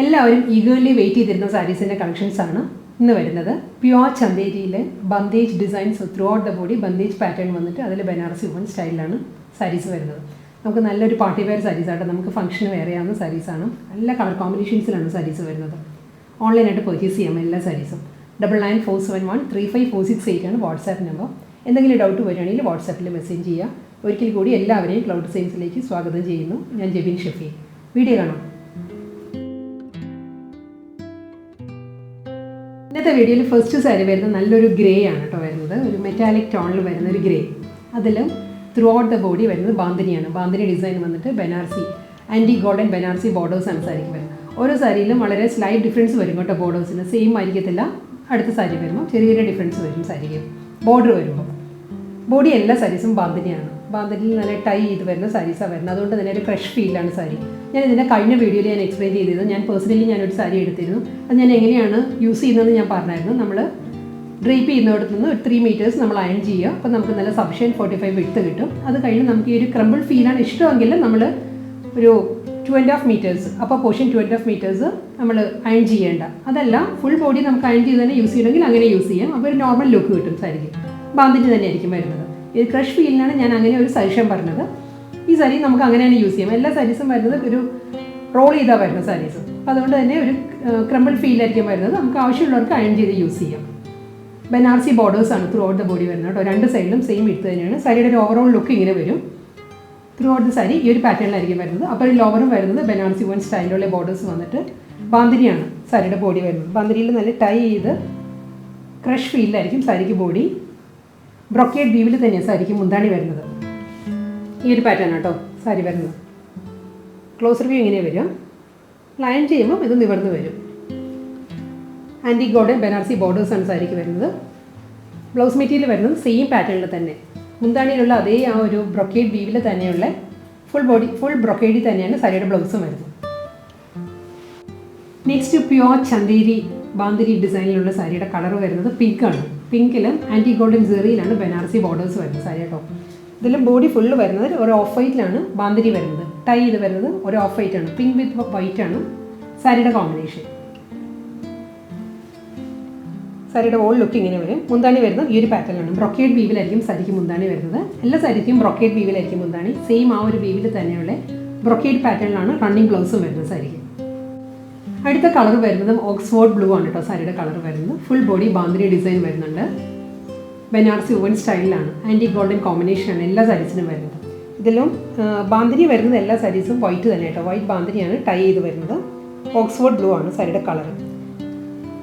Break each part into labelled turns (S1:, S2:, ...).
S1: എല്ലാവരും eagerly wait ചെയ്തിരുന്ന സാരീസിൻ്റെ കളക്ഷൻസാണ് ഇന്ന് വരുന്നത്. പ്യുവർ ചന്തേരിയിൽ bandhej designs through out the body bandhej pattern വന്നിട്ട് അതിൽ ബനാറസി വുമൺ സ്റ്റൈലിലാണ് സാരീസ് വരുന്നത്. നമുക്ക് നല്ലൊരു പാർട്ടി വെയർ സാരീസായിട്ട് നമുക്ക് ഫംഗ്ഷന് വെയർ ചെയ്യാവുന്ന സാരീസാണ്. നല്ല കളർ കോമ്പിനേഷൻസിലാണ് സാരീസ് വരുന്നത്. ഓൺലൈനായിട്ട് പർച്ചേസ് ചെയ്യാം എല്ലാ സാരീസും. 9947135468 ആണ് വാട്സാപ്പ് നമ്പർ. എന്തെങ്കിലും ഡൗട്ട് വരികയാണെങ്കിൽ വാട്സാപ്പിൽ മെസ്സേജ് ചെയ്യുക. ഒരിക്കൽ കൂടി എല്ലാവരെയും ക്ലൗഡ് ഡിസൈൻസിലേക്ക് സ്വാഗതം ചെയ്യുന്നു. ഞാൻ ജെബിൻ ഷെഫി. വീഡിയോ കാണാം. ഇന്നത്തെ വീഡിയോയിൽ ഫസ്റ്റ് സാരി വരുന്നത് നല്ലൊരു ഗ്രേ ആണ് കേട്ടോ വരുന്നത്. ഒരു മെറ്റാലിക് ടോണിൽ വരുന്ന ഒരു ഗ്രേ. അതിൽ ത്രൂ ഔട്ട് ദ ബോഡി വരുന്നത് ബാന്ധിനിയാണ്. ബാന്ധിനി ഡിസൈൻ വന്നിട്ട് ബനാറസി ആൻറ്റി ഗോൾഡൻ ബനാറസി ബോർഡേഴ്സാണ് സാരിക്ക് വരുന്നത്. ഓരോ സാരിയിലും വളരെ സ്ലൈറ്റ് ഡിഫറൻസ് വരും കേട്ടോ. ബോർഡേഴ്സിന് സെയിം ആയിരിക്കത്തില്ല. അടുത്ത സാരി വരുമ്പോൾ ചെറിയ ചെറിയ ഡിഫറൻസ് വരും സാരിക്ക്. ബോർഡർ വരുമ്പോൾ ബോഡി എല്ലാ സാരീസും ബാന്ധിനിയാണ്. ബാന്ധിനിയിൽ നല്ല ടൈ ചെയ്ത് വരുന്ന സാരീസാണ് വരുന്നത്. അതുകൊണ്ട് തന്നെ ഒരു ക്രഷ് ഫീലാണ് സാരി. ഞാൻ ഇതിൻ്റെ കഴിഞ്ഞ വീഡിയോയിൽ ഞാൻ എക്സ്പ്ലെയിൻ ചെയ്തത്. ഞാൻ പേഴ്സണലി ഞാനൊരു സാരി എടുത്തിരുന്നു. അത് ഞാൻ എങ്ങനെയാണ് യൂസ് ചെയ്യുന്നതെന്ന് ഞാൻ പറഞ്ഞായിരുന്നു. നമ്മൾ ഡ്രേപ്പ് ചെയ്യുന്നിടത്ത് നിന്ന് 3 മീറ്റേഴ്സ് നമ്മൾ അയൺ ചെയ്യുക. അപ്പോൾ നമുക്ക് നല്ല സഫിഷ്യൻറ്റ് 45 വിഡ്ത്ത് കിട്ടും. അത് കഴിഞ്ഞ് നമുക്ക് ഈ ഒരു ക്രംബിൾ ഫീലാണ് ഇഷ്ടമെങ്കിൽ നമ്മൾ ഒരു 2.5 മീറ്റേഴ്സ് അപ്പോൾ പോർഷൻ 2.5 മീറ്റേഴ്സ് നമ്മൾ അയൺ ചെയ്യേണ്ട. അതല്ല ഫുൾ ബോഡി നമുക്ക് അയൺ ചെയ്ത് തന്നെ യൂസ് ചെയ്യണമെങ്കിൽ അങ്ങനെ യൂസ് ചെയ്യാം. അപ്പോൾ ഒരു നോർമൽ ലുക്ക് കിട്ടും സാരിക്ക്. ബാന്ധിനി തന്നെയായിരിക്കും വരുന്നത്. ഇത് ക്രഷ് ഫീലിനാണ് ഞാൻ അങ്ങനെ ഒരു സജഷൻ പറഞ്ഞത്. ഈ സാരി നമുക്ക് അങ്ങനെയാണ് യൂസ് ചെയ്യാം. എല്ലാ സാരീസും വരുന്നത് ഒരു റോൾ ചെയ്താൽ വരുന്ന സാരീസ്. അപ്പോൾ അതുകൊണ്ട് തന്നെ ഒരു ക്രംബിൾ ഫീലായിരിക്കും വരുന്നത്. നമുക്ക് ആവശ്യമുള്ളവർക്ക് അയൺ ചെയ്ത് യൂസ് ചെയ്യാം. ബനാറസി ബോർഡേഴ്സാണ് ത്രൂ ഔട്ട് ദ ബോഡി വരുന്നത് കേട്ടോ. രണ്ട് സൈഡിലും സെയിം ഇട്ട് തന്നെയാണ്. സാരിയുടെ ഒരു ഓവറോൾ ലുക്ക് ഇങ്ങനെ വരും. ത്രൂ ഔട്ട് ദ സാരി ഈ ഒരു പാറ്റേണിലായിരിക്കും വരുന്നത്. അപ്പോൾ ഈ ലോവറും വരുന്നത് ബനാറസി വൺ സ്റ്റൈലിലുള്ള ബോർഡേഴ്സ് വന്നിട്ട് ബാന്ധിനിയാണ് സാരിയുടെ ബോഡി വരുന്നത്. ബാന്ധിനിയിൽ നല്ല ടൈ ചെയ്ത് ക്രഷ് ഫീലിലായിരിക്കും സാരിക്ക് ബോഡി. ബ്രൊക്കേഡ് വീവിൽ തന്നെയാണ് സാരിക്ക് മുന്താണി വരുന്നത്. ഈ ഒരു പാറ്റേൺ കേട്ടോ സാരി വരുന്നത്. ക്ലോസർ വ്യൂ ഇങ്ങനെ വരും. ലൈൻ ചെയ്യുമ്പോൾ ഇത് നിവർന്ന് വരും. ആൻറ്റി ഗോൾഡൻ ബനാറസി ബോർഡേഴ്സാണ് സാരിക്ക് വരുന്നത്. ബ്ലൗസ് മെറ്റീരിയൽ വരുന്നത് സെയിം പാറ്റേണിൽ തന്നെ. മുന്താണിയിലുള്ള അതേ ആ ഒരു ബ്രൊക്കേഡ് വീവിൽ തന്നെയുള്ള ഫുൾ ബ്രൊക്കേഡിൽ തന്നെയാണ് സാരിയുടെ ബ്ലൗസും വരുന്നത്. നെക്സ്റ്റ് പ്യുവർ ചന്തേരി ബാന്ധിനി ഡിസൈനിലുള്ള സാരിയുടെ കളർ വരുന്നത് പിങ്കാണ്. പിങ്കിലും ആൻറ്റി ഗോൾഡൻ സെറിയിലാണ് ബനാറസി ബോർഡേഴ്സ് വരുന്നത് സാരി കേട്ടോ. ഇതിലും ബോഡി ഫുള്ള് വരുന്നത് ഒരു ഓഫ് വൈറ്റിലാണ് ബാന്ധിനി വരുന്നത്. ടൈ ചെയ്ത് വരുന്നത് ഒരു ഓഫ് വൈറ്റ് ആണ്. പിങ്ക് വിത്ത് വൈറ്റ് ആണ് സാരിയുടെ കോമ്പിനേഷൻ. സാരിയുടെ ഓൾ ലുക്ക് ഇങ്ങനെ വരും. മുന്താണി വരുന്നത് ഈ ഒരു പാറ്റേണിലാണ്. ബ്രൊക്കേഡ് വീവിലായിരിക്കും സാരിക്ക് മുന്താണി വരുന്നത്. എല്ലാ സാരിക്കും ബ്രൊക്കേഡ് വീവിലായിരിക്കും മുന്താണി. സെയിം ആ ഒരു വീവിൽ തന്നെയുള്ള ബ്രൊക്കേഡ് പാറ്റേണിലാണ് റണ്ണിങ് ബ്ലൗസും വരുന്നത് സാരിക്ക്. അടുത്ത കളർ വരുന്നത് ഓക്സ്ഫോർഡ് ബ്ലൂ ആണ് കേട്ടോ സാരിയുടെ കളർ വരുന്നത്. ഫുൾ ബോഡി ബാന്ധിനി ഡിസൈൻ വരുന്നുണ്ട്. ബനാറസി വുമൺ സ്റ്റൈലിലാണ്. ആൻറ്റി ഗോൾഡൻ കോമ്പിനേഷനാണ് എല്ലാ സാരീസിനും വരുന്നത്. ഇതിലും ബാന്ധിനി വരുന്നത് എല്ലാ സാരീസും വൈറ്റ് തന്നെ കേട്ടോ. വൈറ്റ് ബാന്ധിനിയാണ് ടൈ ചെയ്ത് വരുന്നത്. ഓക്സ്ഫോർഡ് ബ്ലൂ ആണ് സാരിയുടെ കളർ.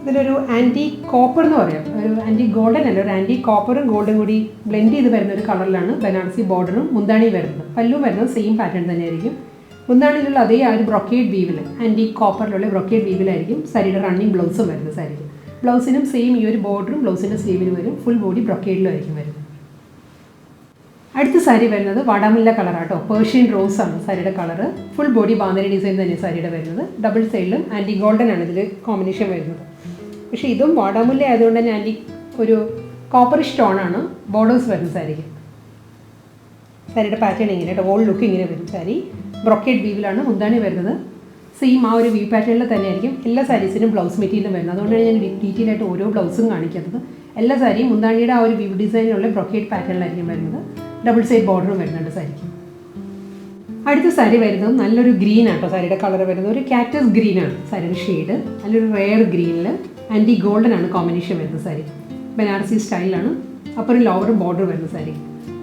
S1: ഇതിലൊരു ആൻറ്റി കോപ്പർ എന്ന് പറയാം. ഒരു ആൻറ്റി ഗോൾഡൻ അല്ല, ഒരു ആൻറ്റി കോപ്പറും ഗോൾഡും കൂടി ബ്ലെൻഡ് ചെയ്ത് വരുന്ന ഒരു കളറിലാണ് ബനാറസി ബോർഡറും മുന്താണി വരുന്നത്. പല്ലും വരുന്നത് സെയിം പാറ്റേൺ തന്നെയായിരിക്കും. മുന്താണിയിലുള്ള അതേ ആ ഒരു ബ്രൊക്കേഡ് വീവിൽ ആൻറ്റി കോപ്പറിലുള്ള ബ്രൊക്കേഡ് വീവിലായിരിക്കും സാരിയുടെ റണ്ണിങ് ബ്ലൗസും വരുന്നത് സാരിക്ക്. ബ്ലൗസിനും സെയിം ഈ ഒരു ബോർഡറും ബ്ലൗസിൻ്റെ സ്ലീവിന് വരും. ഫുൾ ബോഡി ബ്രൊക്കേഡിലായിരിക്കും വരുന്നത്. അടുത്ത സാരി വരുന്നത് വാടാമുല്ല കളറാട്ടോ. പേർഷ്യൻ റോസ് ആണ് സാരിയുടെ കളറ്. ഫുൾ ബോഡി ബാന്ധിനി ഡിസൈൻ തന്നെ സാരിയുടെ വരുന്നത്. ഡബിൾ സൈഡിലും ആൻറ്റി ഗോൾഡൻ ആണ് ഇതിൽ കോമ്പിനേഷൻ വരുന്നത്. പക്ഷേ ഇതും വാടാമുല്ല ആയതുകൊണ്ട് തന്നെ ആൻറ്റി ഒരു കോപ്പറിഷ് ടോണാണ് ബോർഡേഴ്സ് വരുന്നത് സാരിക്ക്. സാരിയുടെ പാറ്റേൺ ഇങ്ങനെ കേട്ടോ. ഓൾ ലുക്ക് ഇങ്ങനെ വരും. സാരി ബ്രൊക്കേഡ് വീവിലാണ് മുന്താണി വരുന്നത്. സെയിം ആ ഒരു വി പാറ്റേണിൽ തന്നെയായിരിക്കും എല്ലാ സാരീസിനും ബ്ലൗസ് മെറ്റീരിയലും വരുന്നത്. അതുകൊണ്ടാണ് ഞാൻ ഡീറ്റെയിൽ ആയിട്ട് ഓരോ ബ്ലൗസും കാണിക്കുന്നത്. എല്ലാ സാരിയും മുന്താണിയുടെ ആ ഒരു വീവ് ഡിസൈനിലുള്ള ബ്രൊക്കേഡ് പാറ്റേണിലായിരിക്കും വരുന്നത്. ഡബിൾ സൈഡ് ബോർഡറും വരുന്നുണ്ട് സാരിക്ക്. അടുത്ത സാരി വരുന്നത് നല്ലൊരു ഗ്രീൻ ആട്ടോ സാരിയുടെ കളർ വരുന്നത്. ഒരു കാറ്റസ് ഗ്രീനാണ് സാരിയുടെ ഷെയ്ഡ്. നല്ലൊരു റെയർ ഗ്രീനിൽ ആൻറ്റി ഗോൾഡൻ ആണ് കോമ്പിനേഷൻ വരുന്നത് സാരി. ബനാറസി സ്റ്റൈലാണ്. അപ്പോൾ ഒരു ലോവർ ബോർഡർ വരുന്ന സാരി.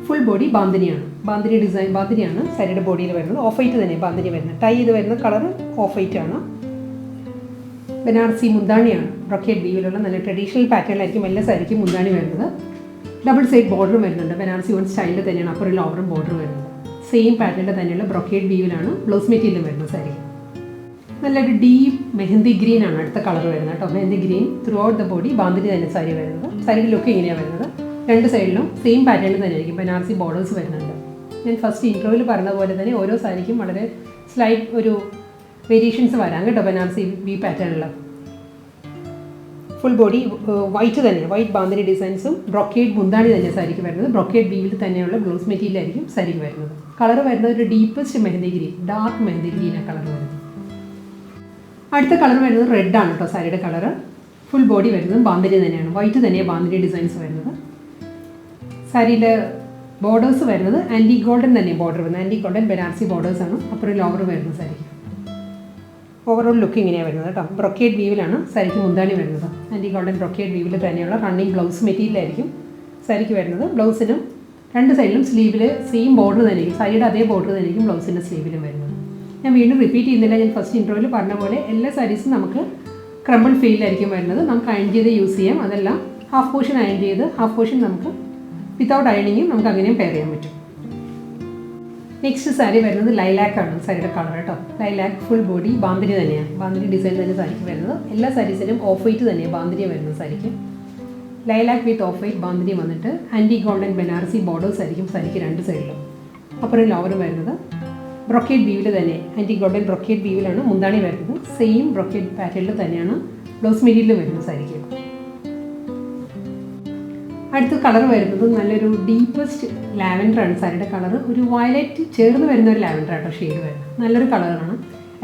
S1: ഫുൾ ബോഡി ബാന്ധിനിയാണ്. ബാന്ധിനി ഡിസൈൻ ബാന്ധിനിയാണ് സാരിയുടെ ബോഡിയിൽ വരുന്നത്. ഓഫ് വൈറ്റ് തന്നെ ബാന്ധിനി വരുന്നത്. ടൈ ചെയ്ത് വരുന്ന കളർ ഓഫ് വൈറ്റ് ആണ്. ബനാറസി മുന്താണിയാണ്. ബ്രൊക്കേഡ് വീവിലുള്ള നല്ല ട്രഡീഷണൽ പാറ്റേണിലായിരിക്കും എല്ലാ സാരിക്കും മുന്താണി വരുന്നത്. ഡബിൾ സൈഡ് ബോർഡറും വരുന്നുണ്ട്. ബനാറസി വൺ സ്റ്റൈലിൽ തന്നെയാണ് അപ്പോൾ ഒരു ലോവറും ബോർഡർ വരുന്നത്. സെയിം പാറ്റേണിൽ തന്നെയുള്ള ബ്രൊക്കേഡ് വീവിലാണ് ബ്ലൗസ് മെറ്റീരിയലും വരുന്നത് സാരി. നല്ലൊരു ഡീപ്പ് മെഹന്തി ഗ്രീൻ ആണ് അടുത്ത കളർ വരുന്നത് കേട്ടോ. Mehndi green through out the body bandhini തന്നെ സാരി വരുന്നത്. സാരിയുടെ ലുക്ക് ഇങ്ങനെയാണ് വരുന്നത്. രണ്ട് സൈഡിലും സെയിം പാറ്റേണിൽ തന്നെയായിരിക്കും ബനാറസി ബോർഡേഴ്സ് വരുന്നുണ്ട്. ഞാൻ ഫസ്റ്റ് ഇൻട്രോയിൽ പറഞ്ഞ പോലെ തന്നെ ഓരോ സാരിക്കും വളരെ സ്ലൈറ്റ് ഒരു വേരിയേഷൻസ് വരാം കേട്ടോ ബനാറസി വി പാറ്റേണിൽ. ഫുൾ ബോഡി വൈറ്റ് തന്നെ, വൈറ്റ് ബാന്ധിനി ഡിസൈൻസും ബ്രൊക്കേഡ് മുന്താണി തന്നെ സാരിക്ക് വരുന്നത്. ബ്രൊക്കേഡ് വീവിൽ തന്നെയുള്ള ബ്ലൗസ് മെറ്റീരിയലായിരിക്കും സാരിക്ക് വരുന്നത്. കളർ വരുന്നത് ഒരു deepest mehndi green, dark mehndi ഗ്രീനാണ് കളർ വരുന്നത്. അടുത്ത കളർ വരുന്നത് റെഡ് ആണ് കേട്ടോ സാരിയുടെ കളർ. ഫുൾ ബോഡി വരുന്നത് ബാന്ധിനി തന്നെയാണ്. വൈറ്റ് തന്നെയാണ് ബാന്ധിനി ഡിസൈൻസ് വരുന്നത്. സാരിയിലെ ബോർഡേഴ്സ് വരുന്നത് ആൻറ്റി ഗോൾഡൻ തന്നെയാണ് ബോർഡർ വരുന്നത്. ആൻറ്റി ഗോൾഡൻ ബനാറസി ബോർഡേഴ്സാണ് അപ്പുറം ലോവർ വരുന്നത് സാരിക്ക്. ഓവറോൾ ലുക്ക് ഇങ്ങനെയാണ് വരുന്നത് കേട്ടോ. ബ്രൊക്കേഡ് വീവിലാണ് സാരിക്ക് മുന്താണി വരുന്നത്. ആൻറ്റി ഗോൾഡൻ ബ്രൊക്കേഡ് വീവിൽ തന്നെയുള്ള റണ്ണിങ് ബ്ലൗസ് മെറ്റീരിയലായിരിക്കും സാരിക്ക് വരുന്നത്. ബ്ലൗസിനും രണ്ട് സൈഡിലും സ്ലീവിൽ സെയിം ബോർഡർ തന്നെയായിരിക്കും. സാരിയുടെ അതേ ബോർഡർ തന്നെയായിരിക്കും ബ്ലൗസിൻ്റെ സ്ലീവിലും വരുന്നത്. ഞാൻ വീണ്ടും റിപ്പീറ്റ് ചെയ്യുന്നില്ല. ഞാൻ ഫസ്റ്റ് ഇൻട്രോയിൽ പറഞ്ഞ പോലെ എല്ലാ സാരീസും നമുക്ക് ക്രമ്പിൾ ഫീലിലായിരിക്കും വരുന്നത്. നമുക്ക് അയൺ ചെയ്ത് യൂസ് ചെയ്യാം. അതെല്ലാം ഹാഫ് പോർഷൻ അയൺ ചെയ്ത് ഹാഫ് പോർഷൻ നമുക്ക് വിത്തൗട്ട് അയണിങ്ങും നമുക്ക് അങ്ങനെയും പെയർ ചെയ്യാൻ പറ്റും. നെക്സ്റ്റ് സാരി വരുന്നത് ലൈലാക്കാണ് സാരിയുടെ കളർ കേട്ടോ. ലൈലാക്ക് ഫുൾ ബോഡി ബാന്ധിനി തന്നെയാണ്. ബാന്ധിനി ഡിസൈൻ തന്നെ സാരിക്ക് വരുന്നത്. എല്ലാ സാരീസിലും ഓഫ് വൈറ്റ് തന്നെയാണ് ബാന്ധിനി വരുന്നത് സാരിക്ക്. ലൈലാക്ക് വിത്ത് ഓഫ് വൈറ്റ് ബാന്ധിനി വന്നിട്ട് ആൻറ്റി ഗോൾഡൻ ബനാറസി ബോർഡേഴ്സ് ആയിരിക്കും സാരിക്ക് രണ്ട് സൈഡിലും. അപ്പുറം ലോവറും വരുന്നത് ബ്രൊക്കേഡ് വീവിൽ തന്നെ ആൻറ്റി ഗോൾഡൻ ബ്രൊക്കേഡ് വീവിലാണ് മുന്താണി വരുന്നത്. സെയിം ബ്രൊക്കേഡ് പാറ്റേണിൽ തന്നെയാണ് ബ്ലൗസ് മെറ്റീരിയൽ വരുന്നത് സാരിക്ക്. അടുത്ത കളർ വരുന്നത് നല്ലൊരു ഡീപ്പസ്റ്റ് ലാവൻഡർ ആണ് സാരിയുടെ കളർ. ഒരു വയലറ്റ് ചേർന്ന് വരുന്ന ഒരു ലാവൻഡർ ആട്ടോ ഷെയ്ഡ് വരുന്നത്. നല്ലൊരു കളറാണ്.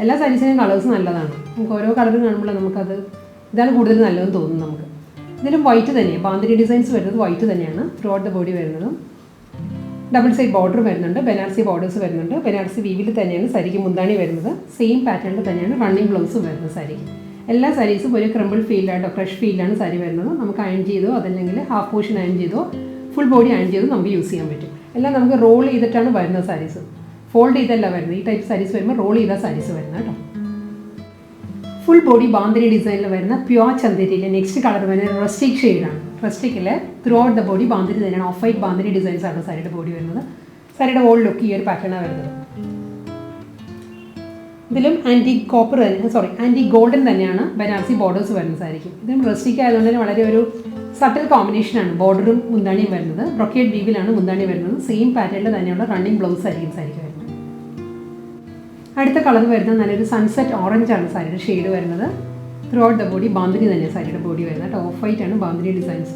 S1: എല്ലാ സാരീസിനും കളേഴ്സ് നല്ലതാണ്. നമുക്ക് ഓരോ കളർ കാണുമ്പോൾ നമുക്കത് ഇതാണ് കൂടുതൽ നല്ലതെന്ന് തോന്നുന്നു നമുക്ക്. ഇതിലും വൈറ്റ് തന്നെയാണ്. ബാന്ധിനി ഡിസൈൻസ് വരുന്നത് വൈറ്റ് തന്നെയാണ് ത്രൂ ഔട്ട് ദ ബോഡി വരുന്നത്. ഡബിൾ സൈഡ് ബോർഡർ വരുന്നുണ്ട്. ബനാറസി ബോർഡേഴ്സ് വരുന്നുണ്ട്. ബനാറസി വീവിൽ തന്നെയാണ് സാരിക്ക് മുന്താണി വരുന്നത്. സെയിം പാറ്റേണിൽ തന്നെയാണ് റണ്ണിങ് ബ്ലൗസും വരുന്നത് സാരിക്ക്. എല്ലാ സാരീസും ഒരു ക്രമ്പിൾ ഫീൽഡായിട്ടോ ഫ്രഷ് ഫീൽഡാണ് സാരി വരുന്നത്. നമുക്ക് അയൺ ചെയ്തോ അതല്ലെങ്കിൽ ഹാഫ് പോർഷൻ അയൺ ചെയ്തോ ഫുൾ ബോഡി അയൺ ചെയ്തോ നമുക്ക് യൂസ് ചെയ്യാൻ പറ്റും. എല്ലാം നമുക്ക് റോൾ ചെയ്തിട്ടാണ് വരുന്നത് സാരീസ്. ഫോൾഡ് ചെയ്തല്ല വരുന്നത്. ഈ ടൈപ്പ് സാരീസ് വരുമ്പോൾ റോൾ ചെയ്ത സാരീസ് വരുന്നത് കേട്ടോ. ഫുൾ ബോഡി ബാന്ധിനി ഡിസൈനിൽ വരുന്ന പ്യുവർ ചന്ദേരിയിലെ നെക്സ്റ്റ് കളർ വരുന്നത് റസ്റ്റിക് ഷെയ്ഡാണ്. റസ്റ്റിക്കിൽ ത്രൂ ഔട്ട് ദ ബോഡി ബാന്ധിനി തന്നെയാണ്. ഓഫ് വൈറ്റ് ബാന്ധിനി ഡിസൈൻസ് ആണ് സാരിയുടെ ബോഡി വരുന്നത്. സാരിയുടെ ഓൾ ലുക്ക് ഈ ഒരു പാറ്റേണാണ് വരുന്നത്. ഇതിലും ആൻറ്റി ഗോൾഡൻ തന്നെയാണ് ബനാറസി ബോർഡേഴ്സ് വരുന്ന സാരിക്കും. ഇതിലും റസ്റ്റിക് ആയതുകൊണ്ട് തന്നെ വളരെ ഒരു സട്ടിൽ കോമ്പിനേഷനാണ് ബോർഡറും മുന്താണിയും വരുന്നത്. ബ്രൊക്കേഡ് വീവിലാണ് മുന്താണി വരുന്നത്. സെയിം പാറ്റേണിൽ തന്നെയുള്ള റണ്ണിങ് ബ്ലൗസ് ആയിരിക്കും സാരിക്ക് വരുന്നത്. അടുത്ത കളർ വരുന്നത് നല്ലൊരു സൺസെറ്റ് ഓറഞ്ച് ആണ് സാരിയുടെ ഷെയ്ഡ് വരുന്നത്. ത്രൂ ഔട്ട് ദ ബോഡി ബാന്ധിനി തന്നെയാണ് സാരിയുടെ ബോഡി വരുന്നത് കേട്ടോ. ഓഫ് വൈറ്റ് ആണ് ബാന്ധിനി ഡിസൈൻസ്.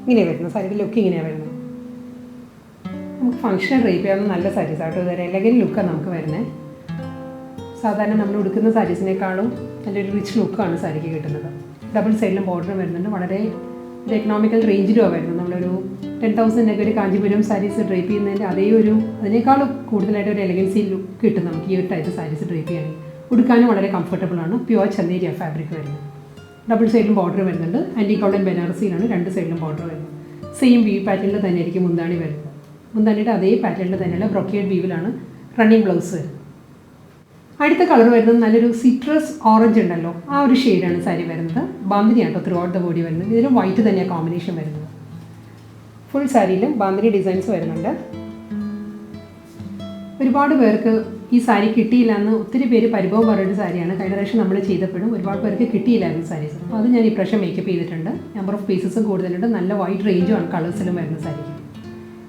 S1: ഇങ്ങനെയാണ് വരുന്നത് സാരിയുടെ ലുക്ക് ഇങ്ങനെയാണ് വരുന്നത്. നമുക്ക് ഫംഗ്ഷണൽ ഡ്രേപ്പ് ചെയ്യാവുന്ന നല്ല സാരീസ് ആട്ടോ. ഇതൊരു എലഗൻ ലുക്കാണ് നമുക്ക് വരുന്നത്. സാധാരണ നമ്മൾ ഉടുക്കുന്ന സാരീസിനേക്കാളും നല്ലൊരു റിച്ച് ലുക്കാണ് സാരിക്ക് കിട്ടുന്നത്. ഡബിൾ സൈഡിലും ബോർഡർ വരുന്നുണ്ട്. വളരെ ഒരു എക്കണോമിക്കൽ റേഞ്ചിലുമാണ് വരുന്നത്. നമ്മളൊരു 10,000 ഒരു കാഞ്ചീപുരം സാരീസ് ഡ്രേപ്പ് ചെയ്യുന്നതിൻ്റെ അതിനേക്കാളും കൂടുതലായിട്ട് ഒരു എലഗൻസി ലുക്ക് കിട്ടും നമുക്ക് ഈ ഒരു ടൈപ്പ് സാരീസ് ഡ്രേപ്പ് ചെയ്യാനും. ഉടുക്കാനും വളരെ കംഫർട്ടബിൾ ആണ്. പ്യുവർ ചന്ദേരി ഫാബ്രിക് വരുന്നത്. ഡബിൾ സൈഡിലും ബോർഡർ വരുന്നുണ്ട്. ആൻറ്റി ഗോൾഡൻ ബനാറസിയിലാണ് രണ്ട് സൈഡിലും ബോർഡർ വരുന്നത്. സെയിം വീവ് പാറ്റേണിൽ തന്നെയായിരിക്കും മുന്താണി വരുന്നത്. മുന്താണിയുടെ അതേ പാറ്റേണിൽ തന്നെയുള്ള ബ്രൊക്കേഡ് വീവിലാണ് റണ്ണിങ് ബ്ലൗസ് വരുന്നത്. അടുത്ത കളർ വരുന്നത് നല്ലൊരു സിട്രസ് ഓറഞ്ച് ഉണ്ടല്ലോ, ആ ഒരു ഷെയ്ഡാണ് സാരി വരുന്നത്. ബാന്ധിനിയാട്ടോ ത്രൂ ഔട്ട് ദ ബോഡി വരുന്നത്. ഇതിലും വൈറ്റ് തന്നെയാണ് കോമ്പിനേഷൻ വരുന്നത്. ഫുൾ സാരിയിലും ബാന്ധിനി ഡിസൈൻസ് വരുന്നുണ്ട്. ഒരുപാട് പേർക്ക് ഈ സാരി കിട്ടിയില്ല എന്ന് ഒത്തിരി പേര് പരിഭവം പറഞ്ഞൊരു സാരിയാണ്. കഴിഞ്ഞ പ്രാവശ്യം നമ്മൾ ചെയ്തപ്പോഴും ഒരുപാട് പേർക്ക് കിട്ടിയില്ലായിരുന്നു സാരീസ്. അപ്പോൾ അത് ഞാൻ ഈ പ്രാവശ്യം മേക്കപ്പ് ചെയ്തിട്ടുണ്ട്. നമ്പർ ഓഫ് പീസസും കൂടുതലുണ്ട്. നല്ല വൈഡ് റേഞ്ചുമാണ് കളേഴ്സിലും വരുന്ന സാരിക്ക്.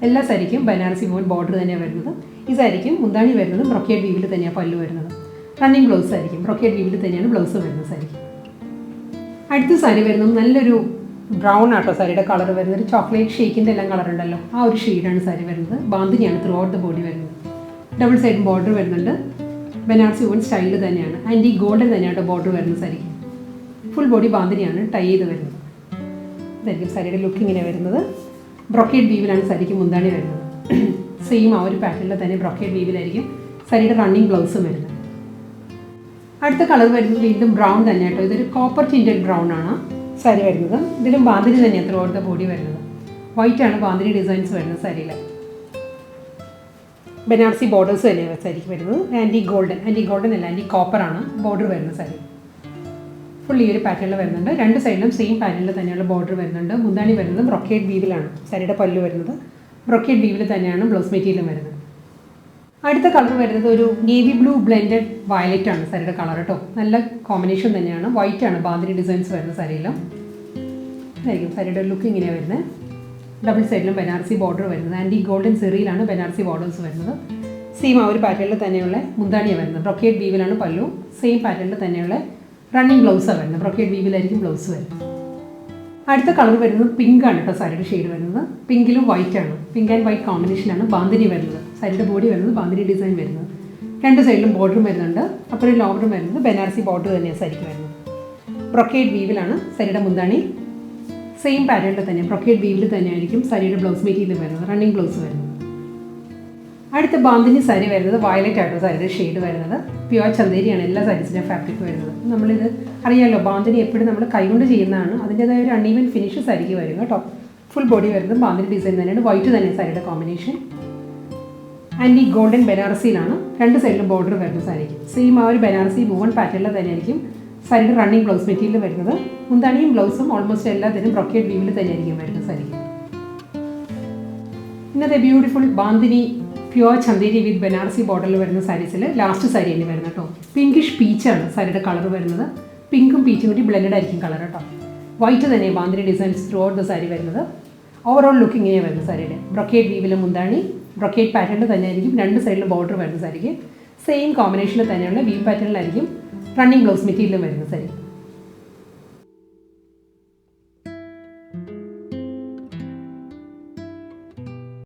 S1: എല്ലാ സാരിക്കും ബനാറസി വൂവൻ ബോർഡർ തന്നെയാണ് വരുന്നത്. ഈ സാരിക്കും മുന്താണി വരുന്നത് ബ്രൊക്കേഡ് വീവിൽ തന്നെയാണ് പല്ലു വരുന്നത്. റണ്ണിങ് ബ്ലൗസ് ആയിരിക്കും. ബ്രൊക്കേഡ് വീവിൽ തന്നെയാണ് ബ്ലൗസ് വരുന്നത് സാരിക്ക്. അടുത്ത സാരി വരുന്നത് നല്ലൊരു ബ്രൗൺ ആട്ടോ സാരിയുടെ കളർ വരുന്നത്. ഒരു ചോക്ലേറ്റ് ഷേക്കിൻ്റെ എല്ലാം കളർ ഉണ്ടല്ലോ, ആ ഒരു ഷെയ്ഡാണ് സാരി വരുന്നത്. ബാന്ധിനിയാണ് ത്രൂ ഔട്ട് ദ ബോഡി വരുന്നത്. ഡബിൾ സൈഡ് ബോർഡർ വരുന്നുണ്ട്. ബനാറസി വൂവൻ സ്റ്റൈലിൽ തന്നെയാണ്. ആൻറ്റി ഗോൾഡൻ തന്നെയാണ് ബോർഡർ വരുന്നത് സാരിക്ക്. ഫുൾ ബോഡി ബാന്ധിനിയാണ് ടൈ ചെയ്ത് വരുന്നത്. ഇതായിരിക്കും സാരിയുടെ ലുക്ക് ഇങ്ങനെ വരുന്നത്. ബ്രൊക്കേഡ് വീവിലാണ് സാരിക്ക് മുന്താണി വരുന്നത്. സെയിം ആ ഒരു പാറ്റേണിൽ തന്നെ ബ്രൊക്കേഡ് വീവിലായിരിക്കും സാരിയുടെ റണ്ണിങ് ബ്ലൗസും വരുന്നത്. അടുത്ത കളർ വരുന്നത് വീണ്ടും ബ്രൗൺ തന്നെ കേട്ടോ. ഇതൊരു കോപ്പർ ടിൻറ്റഡ് ബ്രൗൺ ആണ് സാരി വരുന്നത്. ഇതിലും ബാന്ധിനി തന്നെയാണ് ത്രൂ ഔട്ട് ദ ബോഡി വരുന്നത്. വൈറ്റ് ആണ് ബാന്ധിനി ഡിസൈൻസ് വരുന്നത് സാരിയിൽ. ബനാറസി ബോർഡേഴ്സ് തന്നെയാണ് സാരിക്ക് വരുന്നത്. ആൻറ്റി ഗോൾഡൻ അല്ല, ആൻറ്റി കോപ്പറാണ് ബോർഡർ വരുന്നത് സാരി. ഫുൾ ഈ ഒരു പാറ്റേണിൽ വരുന്നുണ്ട്. രണ്ട് സൈഡിലും സെയിം പാറ്റേണിൽ തന്നെയുള്ള ബോർഡർ വരുന്നുണ്ട്. മുന്താണി വരുന്നത് ബ്രൊക്കേഡ് വീവിലാണ് സാരിയുടെ പല്ലു വരുന്നത്. ബ്രൊക്കേഡ് വീവിൽ തന്നെയാണ് ബ്ലൗസ് മെറ്റീരിയലും വരുന്നത്. അടുത്ത കളർ വരുന്നത് ഒരു നേവി ബ്ലൂ ബ്ലെൻഡഡ് വയലറ്റ് ആണ് സാരിയുടെ കളർ കേട്ടോ. നല്ല കോമ്പിനേഷൻ തന്നെയാണ്. വൈറ്റ് ആണ് ബാന്ധിനി ഡിസൈൻസ് വരുന്ന സാരിയിലും. ഇതായിരിക്കും സാരിയുടെ ലുക്ക് ഇങ്ങനെയാണ് വരുന്നത്. ഡബിൾ സൈഡിലും ബനാറസി ബോർഡർ വരുന്നത്. ആൻറ്റി ഗോൾഡൻ സെറിയിലാണ് ബനാറസി ബോർഡേഴ്സ് വരുന്നത്. സെയിം ആ ഒരു പാറ്റേണിൽ തന്നെയുള്ള മുന്താണിയാണ് വരുന്നത്. ബ്രൊക്കേഡ് വീവിലാണ് പല്ലു. സെയിം പാറ്റേണിൽ തന്നെയുള്ള റണ്ണിങ് ബ്ലൗസാണ് വരുന്നത്. ബ്രൊക്കേഡ് വീവിലായിരിക്കും ബ്ലൗസ് വരുന്നത്. അടുത്ത കളർ വരുന്നത് പിങ്ക് ആണ് കേട്ടോ സാരിയുടെ ഷെയ്ഡ് വരുന്നത്. പിങ്കിലും വൈറ്റ് ആണ്. പിങ്ക് ആൻഡ് വൈറ്റ് കോമ്പിനേഷനാണ് ബാന്ധിനി വരുന്നത്. സാരിയുടെ ബോഡി വരുന്നത് ബാന്ധിനി ഡിസൈൻ വരുന്നത്. രണ്ട് സൈഡിലും ബോർഡറും വരുന്നുണ്ട്. അപ്പുറം ലോവറും വരുന്നത് ബനാറസി ബോർഡർ തന്നെയാണ് സാരിക്ക് വരുന്നത്. ബ്രൊക്കേഡ് വീവിലാണ് സാരിയുടെ മുന്താണി. സെയിം പാറ്റേണിൽ തന്നെ ബ്രൊക്കേഡ് വീവിൽ തന്നെയായിരിക്കും സാരിയുടെ ബ്ലൗസ് മെറ്റീരിയൽ വരുന്നത്, റണ്ണിങ് ബ്ലൗസ് വരുന്നത്. അടുത്ത ബാന്ധിനി സാരി വരുന്നത് വയലറ്റ് ആട്ടോ സാരിയുടെ ഷെയ്ഡ് വരുന്നത്. പ്യുവർ ചന്തേരിയാണ് എല്ലാ സാരീസിൻ്റെയും ഫാബ്രിക് വരുന്നത്. നമ്മളിത് അറിയാമല്ലോ, ബാന്ധിനി എപ്പോഴും നമ്മൾ കൈകൊണ്ട് ചെയ്യുന്നതാണ്. അതിൻ്റേതായ ഒരു അൺഈവൻ ഫിനിഷ് സാരിക്ക് വരും കേട്ടോ. ഫുൾ ബോഡി വരുന്നത് ബാന്ധിനി ഡിസൈൻ തന്നെയാണ്. വൈറ്റ് തന്നെ സാരിയുടെ കോമ്പിനേഷൻ. ആൻഡ് ഈ ഗോൾഡൻ ബനാറസിയിലാണ് രണ്ട് സൈഡിലും ബോർഡർ വരുന്ന സാരിക്ക്. സെയിം ആ ഒരു ബനാറസി വുവൺ പാറ്റേണിൽ തന്നെയായിരിക്കും സാരിയുടെ റണ്ണിങ് ബ്ലൗസ് മെറ്റീരിയൽ വരുന്നത്. മുന്താണിയും ബ്ലൗസും ഓൾമോസ്റ്റ് എല്ലാത്തിനും ബ്രൊക്കേഡ് വീവിൽ തന്നെയായിരിക്കും വരുന്നത് സാരിക്ക്. ഇന്നത്തെ ബ്യൂട്ടിഫുൾ ബാന്ധിനി പ്യുവർ ചന്തേരി വിത്ത് ബനാറസി ബോർഡറിൽ വരുന്ന സാരീസിൽ ലാസ്റ്റ് സാരി തന്നെ വരുന്നത് കേട്ടോ. പിങ്കിഷ് പീച്ചാണ് സാരിയുടെ കളർ വരുന്നത്. പിങ്കും പീച്ചും കൂടി ബ്ലെൻഡ് ആയിരിക്കും കളർ കേട്ടോ. വൈറ്റ് തന്നെ bandhini designs through out the sari വരുന്നത്. ഓവറോൾ ലുക്ക് ഇങ്ങനെ വരുന്ന സാരിയുടെ ബ്രൊക്കേഡ് വീവിലെ മുന്താണി ബ്രൊക്കേഡ് പാറ്റേണിൽ തന്നെയായിരിക്കും. രണ്ട് സൈഡിലും ബോർഡർ വരുന്ന സാരിക്ക്. സെയിം കോമ്പിനേഷനിൽ തന്നെയുള്ള വീവ് പാറ്റേണിലായിരിക്കും റണ്ണിങ് ബ്ലൗസ് മെറ്റീരിയലും വരുന്ന സാരി.